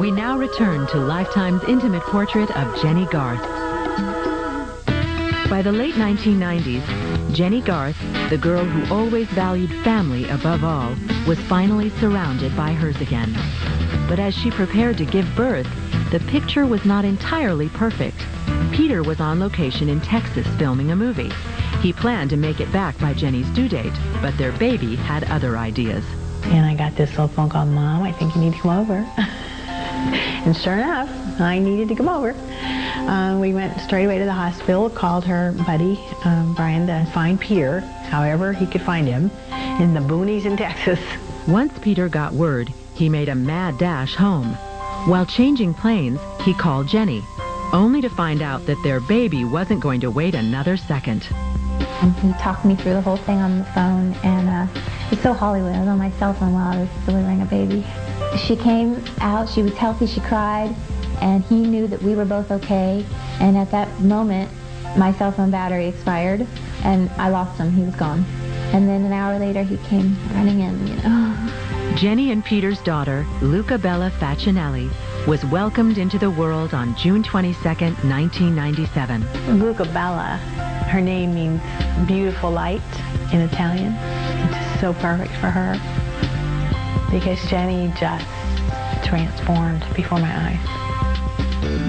We now return to Lifetime's intimate portrait of Jennie Garth. By the late 1990s, Jennie Garth, the girl who always valued family above all, was finally surrounded by hers again. But as she prepared to give birth, the picture was not entirely perfect. Peter was on location in Texas filming a movie. He planned to make it back by Jennie's due date, but their baby had other ideas. And I got this little phone call, Mom, I think you need to come over. And sure enough, I needed to come over. We went straight away to the hospital, called her buddy, Brian, to find Peter, however he could find him, in the boonies in Texas. Once Peter got word, he made a mad dash home. While changing planes, he called Jennie, only to find out that their baby wasn't going to wait another second. And he talked me through the whole thing on the phone, and it's so Hollywood. I was on my cell phone while I was delivering a baby. She came out, she was healthy, she cried, and he knew that we were both okay. And at that moment, my cell phone battery expired, and I lost him. He was gone. And then an hour later, he came running in, you know. Jennie and Peter's daughter, Luca Bella Facinelli, was welcomed into the world on June 22nd, 1997. Luca Bella, her name means beautiful light in Italian. It's just so perfect for her because Jennie just transformed before my eyes.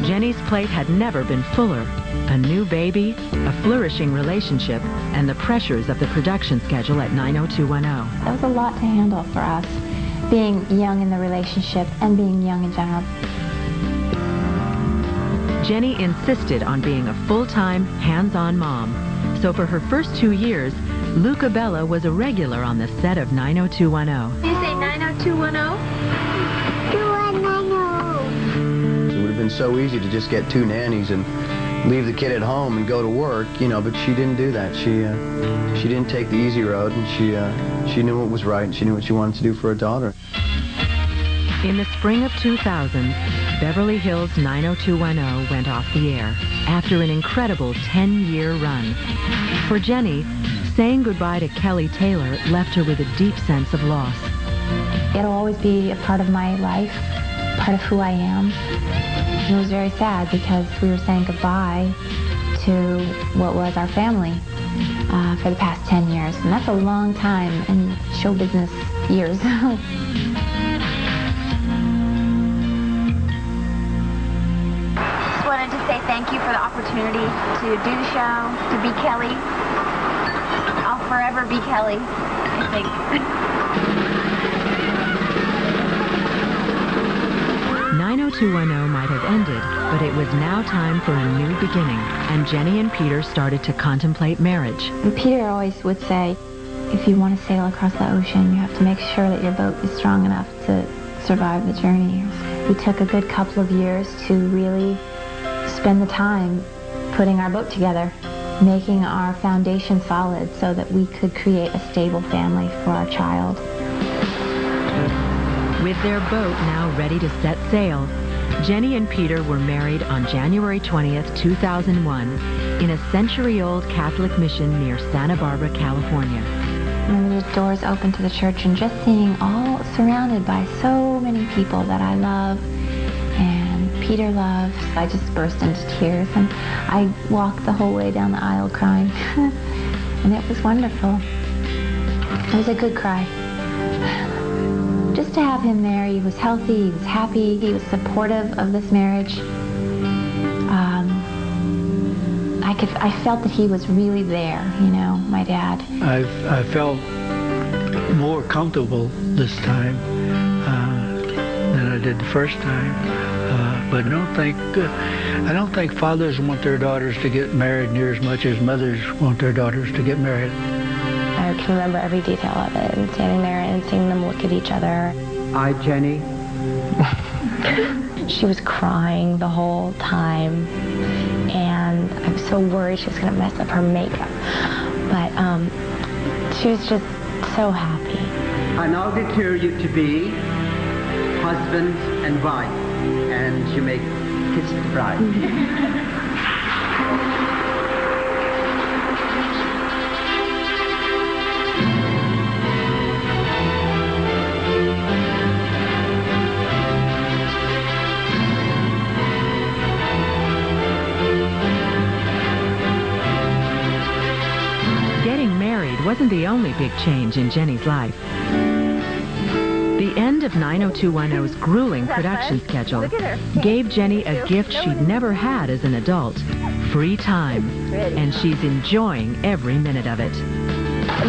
Jennie's plate had never been fuller. A new baby, a flourishing relationship, and the pressures of the production schedule at 90210. That was a lot to handle for us, being young in the relationship and being young in general. Jennie insisted on being a full-time, hands-on mom. So for her first 2 years, Luca Bella was a regular on the set of 90210. Did you say 90210? It would have been so easy to just get 2 nannies and leave the kid at home and go to work, you know, but she didn't do that. She didn't take the easy road, and she knew what was right, and she knew what she wanted to do for her daughter. In the spring of 2000, Beverly Hills 90210 went off the air after an incredible 10-year run. For Jennie, saying goodbye to Kelly Taylor left her with a deep sense of loss. It'll always be a part of my life, part of who I am. It was very sad because we were saying goodbye to what was our family for the past 10 years. And that's a long time in show business years. Just wanted to say thank you for the opportunity to do the show, to be Kelly. I'll forever be Kelly, I think. 90210 might have ended, but it was now time for a new beginning, and Jennie and Peter started to contemplate marriage. And Peter always would say, if you want to sail across the ocean, you have to make sure that your boat is strong enough to survive the journey. We took a good couple of years to really spend the time putting our boat together, making our foundation solid so that we could create a stable family for our child. With their boat now ready to set sail, Jennie and Peter were married on January 20th, 2001, in a century-old Catholic mission near Santa Barbara, California. When the doors opened to the church and just seeing all surrounded by so many people that I love and Peter loves, I just burst into tears, and I walked the whole way down the aisle crying. And it was wonderful. It was a good cry. Just to have him there, he was healthy, he was happy, he was supportive of this marriage. I felt that he was really there, you know, my dad. I felt more comfortable this time than I did the first time. But I don't think fathers want their daughters to get married near as much as mothers want their daughters to get married. I can remember every detail of it, and standing there and seeing them look at each other. I, Jennie. She was crying the whole time, and I was so worried she was going to mess up her makeup. But she was just so happy. I now declare you to be husband and wife, and you may kiss the bride. wasn't the only big change in Jennie's life. The end of 90210's grueling production schedule gave Jennie a gift she'd never had as an adult, free time, and she's enjoying every minute of it.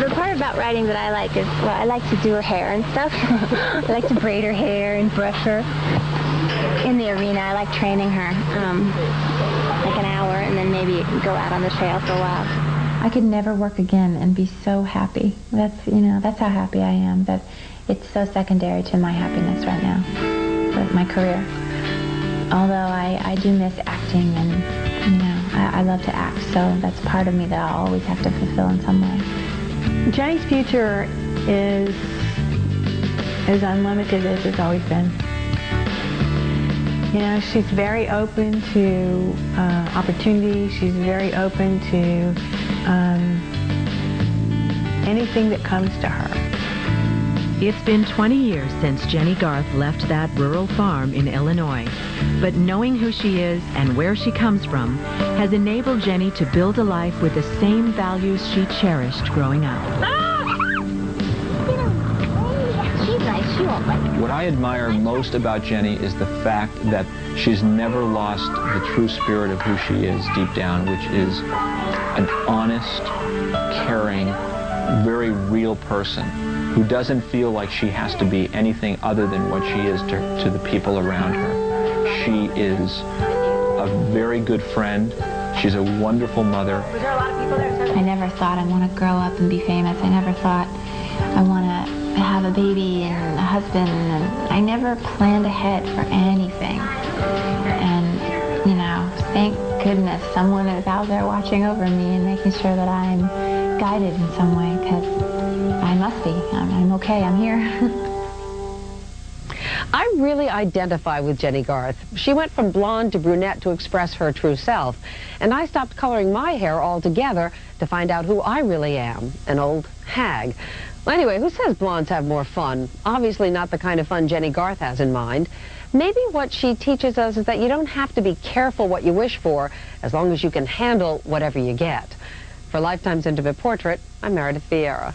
The part about writing that I like is, well, I like to do her hair and stuff. I like to braid her hair and brush her. In the arena, I like training her, like an hour, and then maybe go out on the trail for a while. I could never work again and be so happy. That's how happy I am. That it's so secondary to my happiness right now, with my career. Although I do miss acting, and I love to act, so that's part of me that I'll always have to fulfill in some way. Jennie's future is as unlimited as it's always been. She's very open to opportunity. She's very open to anything that comes to her. It's been 20 years since Jennie Garth left that rural farm in Illinois, but knowing who she is and where she comes from has enabled Jennie to build a life with the same values she cherished growing up. She's nice. She won't bite. What I admire most about Jennie is the fact that she's never lost the true spirit of who she is deep down, which is an honest, caring, very real person who doesn't feel like she has to be anything other than what she is to the people around her. She is a very good friend. She's a wonderful mother. Was there a lot of people there? I never thought I'd want to grow up and be famous. I never thought I want to have a baby and a husband. And I never planned ahead for anything. And, thank goodness someone is out there watching over me and making sure that I'm guided in some way, because I must be. I'm okay. I'm here. I really identify with Jennie Garth. She went from blonde to brunette to express her true self. And I stopped coloring my hair altogether to find out who I really am, an old hag. Well, anyway, who says blondes have more fun? Obviously not the kind of fun Jennie Garth has in mind. Maybe what she teaches us is that you don't have to be careful what you wish for, as long as you can handle whatever you get. For Lifetime's Intimate Portrait, I'm Meredith Vieira.